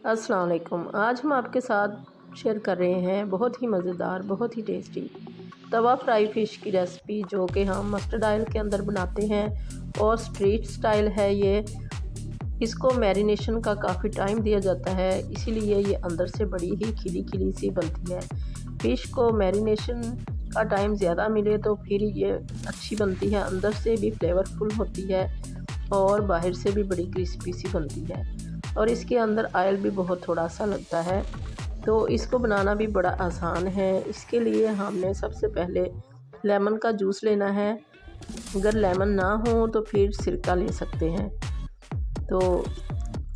अस्सलाम वालेकुम। आज हम आपके साथ शेयर कर रहे हैं बहुत ही मज़ेदार, बहुत ही टेस्टी तवा फ्राई फ़िश की रेसिपी, जो कि हम मस्टर्ड ऑयल के अंदर बनाते हैं और स्ट्रीट स्टाइल है ये। इसको मैरिनेशन का काफ़ी टाइम दिया जाता है, इसीलिए ये अंदर से बड़ी ही खिली खिली सी बनती है। फ़िश को मैरिनेशन का टाइम ज़्यादा मिले तो फिर ये अच्छी बनती है, अंदर से भी फ्लेवरफुल होती है और बाहर से भी बड़ी क्रिस्पी सी बनती है। और इसके अंदर ऑयल भी बहुत थोड़ा सा लगता है, तो इसको बनाना भी बड़ा आसान है। इसके लिए हमने सबसे पहले लेमन का जूस लेना है। अगर लेमन ना हो तो फिर सिरका ले सकते हैं। तो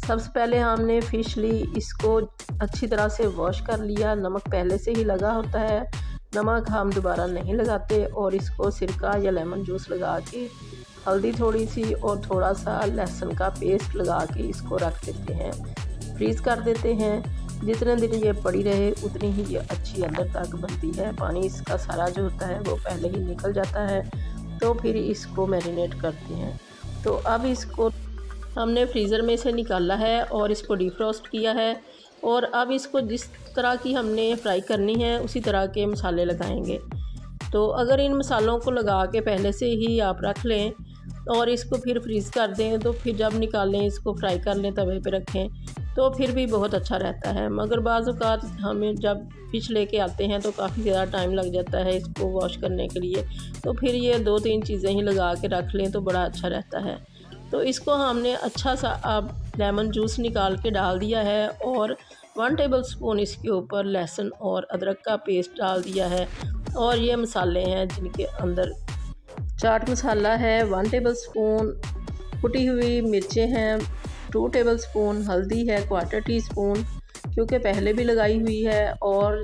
सबसे पहले हमने फ़िश ली, इसको अच्छी तरह से वॉश कर लिया। नमक पहले से ही लगा होता है, नमक हम दोबारा नहीं लगाते। और इसको सिरका या लेमन जूस लगा के, हल्दी थोड़ी सी और थोड़ा सा लहसुन का पेस्ट लगा के इसको रख देते हैं, फ्रीज़ कर देते हैं। जितने दिन ये पड़ी रहे उतनी ही ये अच्छी अंदर तक बनती है। पानी इसका सारा जो होता है वो पहले ही निकल जाता है, तो फिर इसको मैरिनेट करते हैं। तो अब इसको हमने फ्रीज़र में से निकाला है और इसको डीफ्रॉस्ट किया है। और अब इसको जिस तरह की हमने फ्राई करनी है उसी तरह के मसाले लगाएंगे। तो अगर इन मसालों को लगा के पहले से ही आप रख लें और इसको फिर फ्रीज़ कर दें, तो फिर जब निकालें इसको फ्राई कर लें, तवे पे रखें, तो फिर भी बहुत अच्छा रहता है। मगर बाज़ औक़ात हमें जब फ़िश लेके आते हैं तो काफ़ी ज़्यादा टाइम लग जाता है इसको वॉश करने के लिए, तो फिर ये 2-3 चीज़ें ही लगा के रख लें तो बड़ा अच्छा रहता है। तो इसको हमने अच्छा सा अब लेमन जूस निकाल के डाल दिया है और 1 टेबलस्पून इसके ऊपर लहसुन और अदरक का पेस्ट डाल दिया है। और ये मसाले हैं जिनके अंदर चाट मसाला है 1 टेबलस्पून, कुटी हुई मिर्चें हैं 2 टेबलस्पून, हल्दी है 1/4 टीस्पून क्योंकि पहले भी लगाई हुई है, और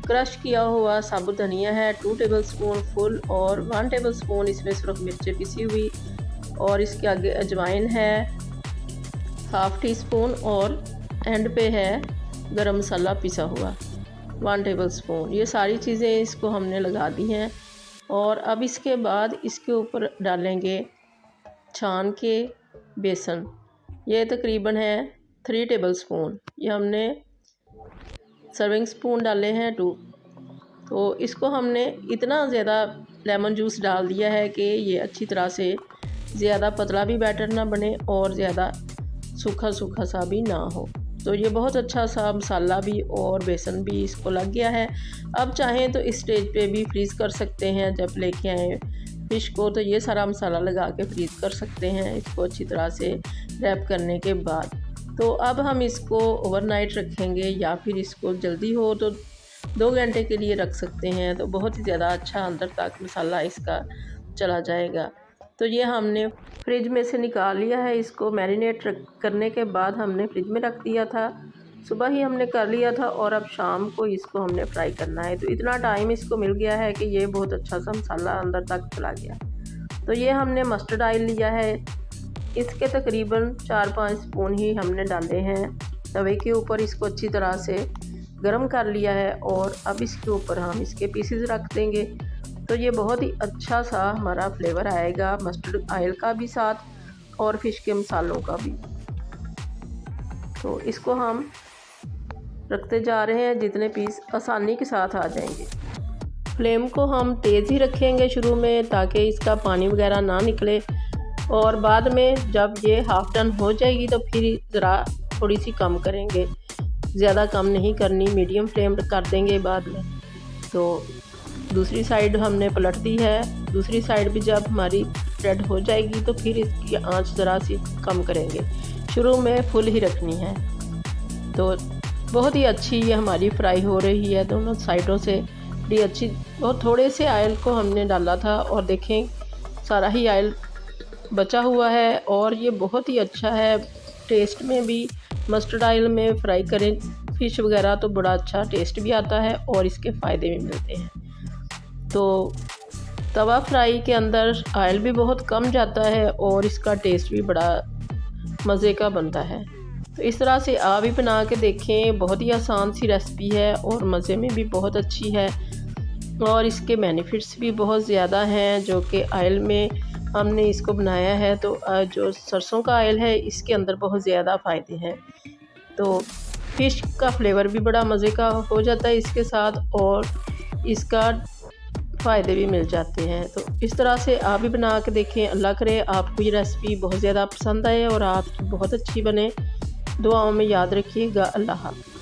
क्रश किया हुआ साबुत धनिया है 2 टेबलस्पून फुल, और 1 टेबलस्पून इसमें सिर्फ मिर्चें पिसी हुई, और इसके आगे अजवाइन है 1/2 टीस्पून, और एंड पे है गरम मसाला पिसा हुआ 1 टेबलस्पून। ये सारी चीज़ें इसको हमने लगा दी हैं। और अब इसके बाद इसके ऊपर डालेंगे छान के बेसन, ये तकरीबन है 3 टेबलस्पून। ये हमने सर्विंग स्पून डाले हैं 2। तो इसको हमने इतना ज़्यादा लेमन जूस डाल दिया है कि ये अच्छी तरह से ज़्यादा पतला भी बैटर ना बने और ज़्यादा सूखा सूखा सा भी ना हो। तो ये बहुत अच्छा सा मसाला भी और बेसन भी इसको लग गया है। अब चाहें तो इस स्टेज पे भी फ्रीज़ कर सकते हैं। जब लेके आएँ फ़िश को तो ये सारा मसाला लगा के फ्रीज़ कर सकते हैं इसको अच्छी तरह से रैप करने के बाद। तो अब हम इसको ओवरनाइट रखेंगे, या फिर इसको जल्दी हो तो 2 घंटे के लिए रख सकते हैं, तो बहुत ही ज़्यादा अच्छा अंदर तक मसाला इसका चला जाएगा। तो ये हमने फ्रिज में से निकाल लिया है। इसको मैरिनेट करने के बाद हमने फ्रिज में रख दिया था, सुबह ही हमने कर लिया था, और अब शाम को इसको हमने फ्राई करना है। तो इतना टाइम इसको मिल गया है कि ये बहुत अच्छा सा मसाला अंदर तक चला गया। तो ये हमने मस्टर्ड ऑयल लिया है, इसके तकरीबन 4-5 स्पून ही हमने डाले हैं। तवे के ऊपर इसको अच्छी तरह से गर्म कर लिया है, और अब इसके ऊपर हम इसके पीसेस रख देंगे। तो ये बहुत ही अच्छा सा हमारा फ्लेवर आएगा मस्टर्ड ऑयल का भी साथ और फ़िश के मसालों का भी। तो इसको हम रखते जा रहे हैं जितने पीस आसानी के साथ आ जाएंगे। फ्लेम को हम तेज़ ही रखेंगे शुरू में, ताकि इसका पानी वगैरह ना निकले, और बाद में जब ये हाफ़ डन हो जाएगी तो फिर ज़रा थोड़ी सी कम करेंगे, ज़्यादा कम नहीं करनी, मीडियम फ्लेम कर देंगे बाद में। तो दूसरी साइड हमने पलट दी है। दूसरी साइड भी जब हमारी रेड हो जाएगी तो फिर इसकी आंच ज़रा सी कम करेंगे, शुरू में फुल ही रखनी है। तो बहुत ही अच्छी ये हमारी फ्राई हो रही है दोनों साइडों से, बड़ी अच्छी। बहुत थोड़े से ऑयल को हमने डाला था, और देखें सारा ही ऑयल बचा हुआ है, और ये बहुत ही अच्छा है टेस्ट में भी। मस्टर्ड ऑयल में फ्राई करें फ़िश वगैरह तो बड़ा अच्छा टेस्ट भी आता है और इसके फ़ायदे भी मिलते हैं। तो तवा फ्राई के अंदर ऑयल भी बहुत कम जाता है और इसका टेस्ट भी बड़ा मज़े का बनता है। तो इस तरह से आप भी बना के देखें, बहुत ही आसान सी रेसिपी है और मज़े में भी बहुत अच्छी है, और इसके बेनिफिट्स भी बहुत ज़्यादा हैं। जो कि ऑयल में हमने इसको बनाया है, तो जो सरसों का ऑयल है इसके अंदर बहुत ज़्यादा फ़ायदे हैं। तो फ़िश का फ्लेवर भी बड़ा मज़े का हो जाता है इसके साथ, और इसका फ़ायदे भी मिल जाते हैं। तो इस तरह से आप भी बना के देखें। अल्लाह करे आपको ये रेसिपी बहुत ज़्यादा पसंद आए और आपकी बहुत अच्छी बने। दुआओं में याद रखिएगा। अल्लाह हाफ़िज़।